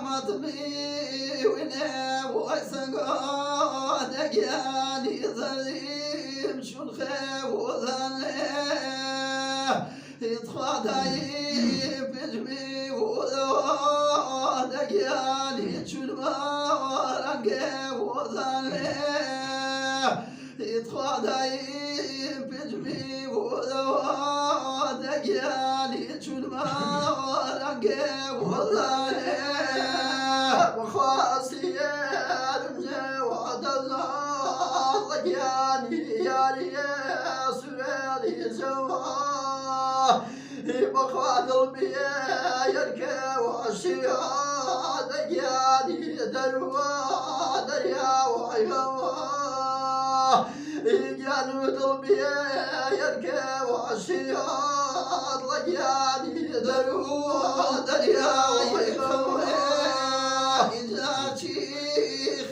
مطمي ونام ويسقى دقياني ظليم شون خيب وظليه يتخوى دايب بجمي وذوى دقياني شون مرنقي وظليه يتخوى دايب بجمي وذوى دقياني شون مرنقي وظليه وخاصي المجي وعدزا ضياني يالي سرالي زوا بخواد البيا يركي وعشيا ضياني دروا دريا وعيوا جانب البيا يركي وعشيا ضياني دروا دريا وعيوا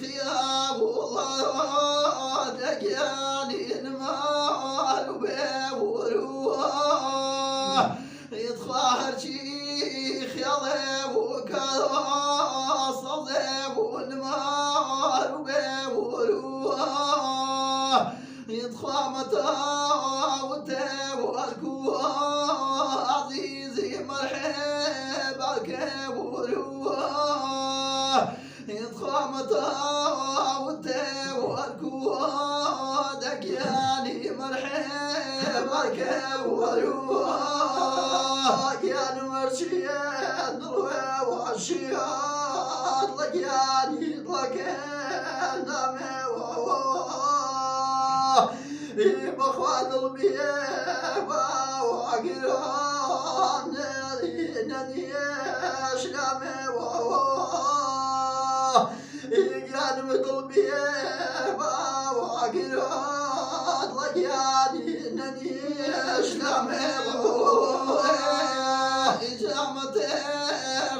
خياب والله دقياني نمال وبيبوروه يتخاهر شيخ يضيب وكذا صديب ونمال وبيبوروه يتخوى متى وتيب والكوه عزيزي مرحب الكبوروه يتخوى متى وتيب والكوه دقياني مرحب الكبوروه يا نمرشيان نروي وعشيان لقياني لقين دمي بخواد البيبا وعقران نديش لامي جانب البيبا وعقران لقياني نديش لامي إجامة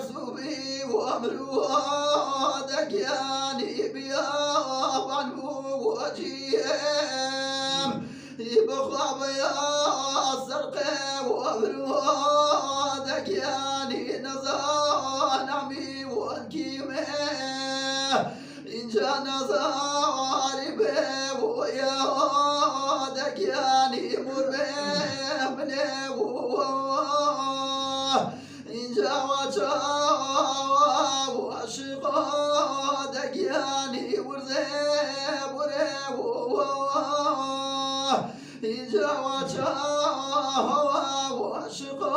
سوبي وأمروها دقياني بياب عنه وجيهم بخواب يا الزرقي وأمروها دقياني نزان عمي والكيمة إن جا نزاري بيب ويا دقياني مربي مني إن جا وجاوب وعشقا دقياني ورزيب وريب إن جا وجاوب وعشقا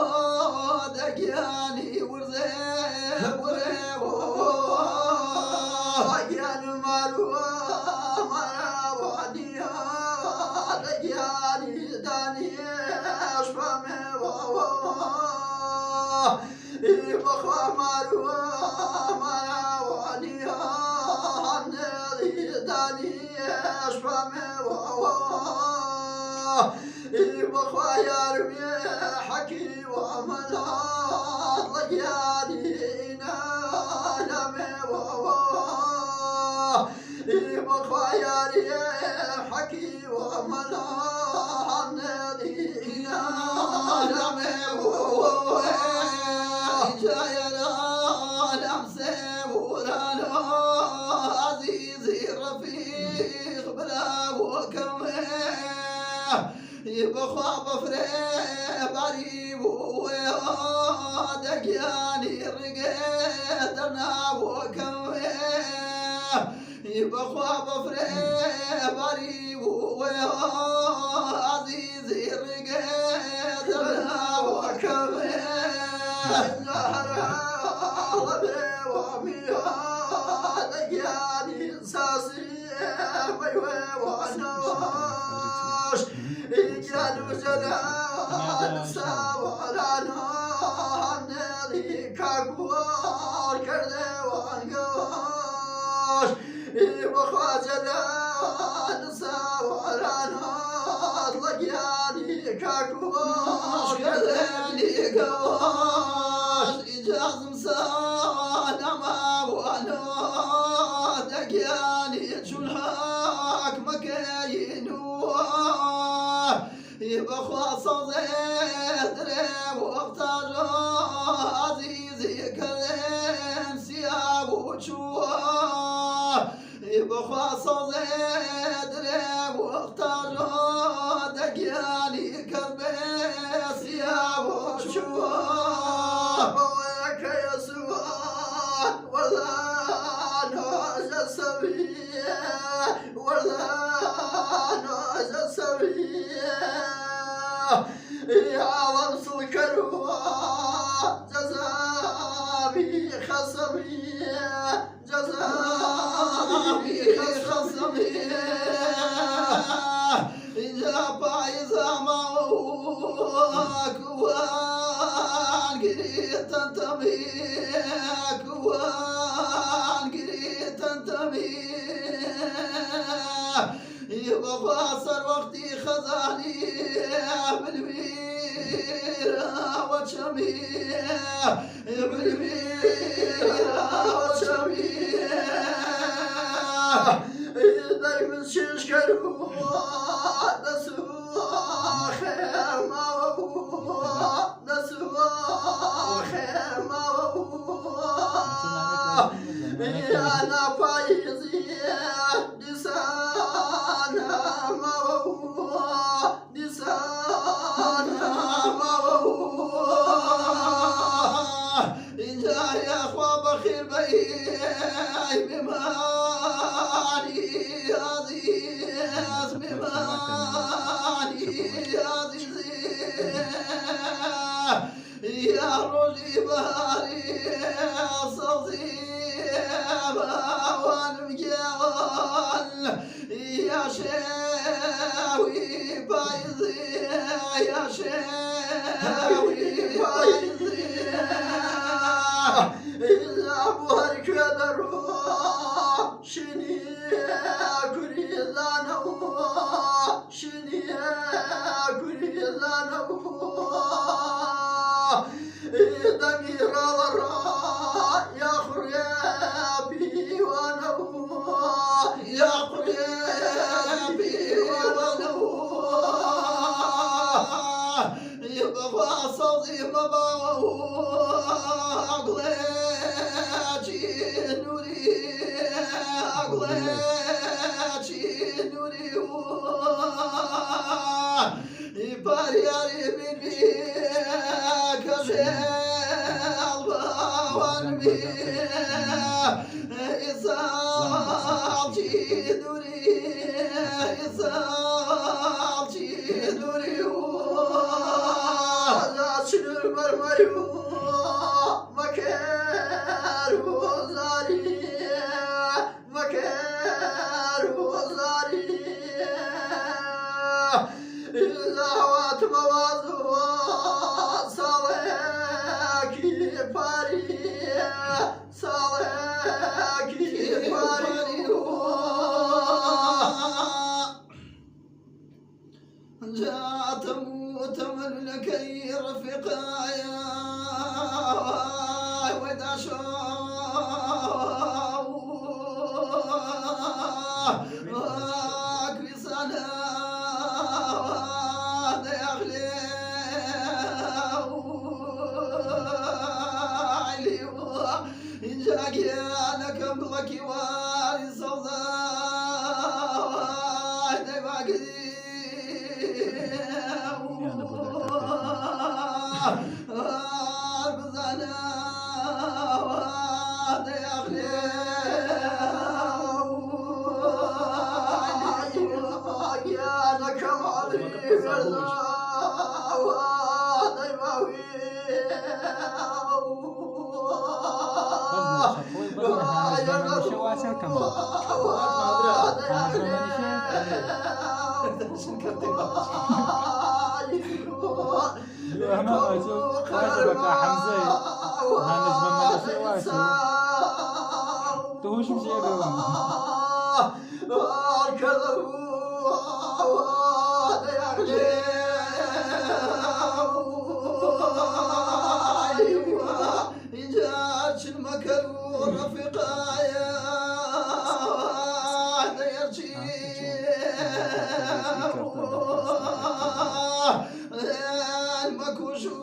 دقياني ورزيب وريب يا نمالوا مرا وعديها دقياني داني أشبامي بخوا ماروا مرا وعديها داني أشبامي بخوا يارمي حكي وعملات لقياني نالمي بخوا ياري حكي وعملات نالمي جاينا نمسي ورانا عزيزي رفيق بلا وكمه يبخوا بفري بريب ودقياني رقيتنا وكمه يبخوا بفري بريب وعزيزي رقيتنا وكمه دقياني ساسي ويوي وعناش جانو جلال ساورانا نادي كاكوار كردي وعنقاش بخوا جلال ساورانا دقياني كاكوار كردي قواش إجاز مسانما وانا دقياني شلحك مكاينوه يبخوا صدر وابتاج عزيزي كلم سيا وشوه يبخوا صزيد ريب واختاروا دقياني كربيس يا وشوه وياك يسوع ولا نوز السبية ولا نوز السبية يا عظم سلكروا جزابي خصبي جزابي خصبي إذا بايزا موك وان قريت انتميك وان قريت انتميك يبقى خاصر وقتي خزاني بالميرة وشمية بالميرة وشمية دايما ششكروا نسوا خيمة نسوا خيمة أنا فايزي لسانا موه لسانا موه إذا يا أخوة بخير بي بمالي عزيز بمالي عزيز يا رجي باري صوصيبا والمجال يا شاوي بايزي يا شاوي بايزي إذا بوهرك يدرو شني كريزانو شني كريزانو ضمير الراء يا خريبي وانا يا خريبي وانا يبقى صوتي أقلاتي نوري أقلاتي نوري يبارياري من بيك زيل وانبي إصالتي نوري إصالتي نوري شنو المرمريو مكار وزاري مكار وزاري الهوات موازو صالحكي باري صالحكي باري جاءت مؤتمر لكي رفقايا وإذا شاء كريسانا داخلي إن جاكي أنا كم بغكي واري صوزا دايباكي أربزانا داخلي أنا كم علي فرزا ودايباوي أنا أشوف واجبك يا حمزة هنجم من شيء واشو تهوش مشي بهم رفقايا يرجي المكوشو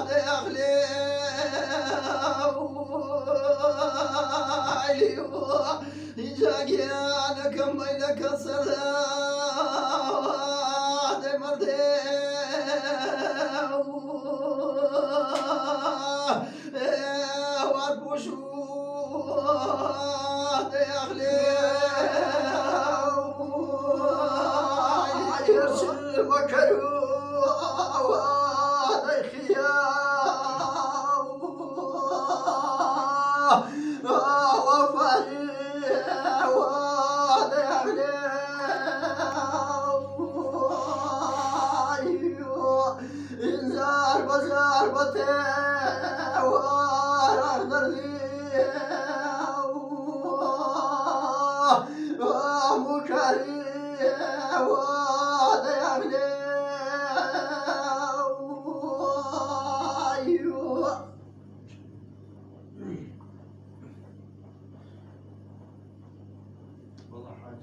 داخلي يجاكي أنا كملك الصلاة مرتين والبشوط يغلي يرسل مكروه وهذا خيام وفريح وهذا يغلي إنزار بزار بتي وأخضر لي ومكري وهذا يغلي والله حاجة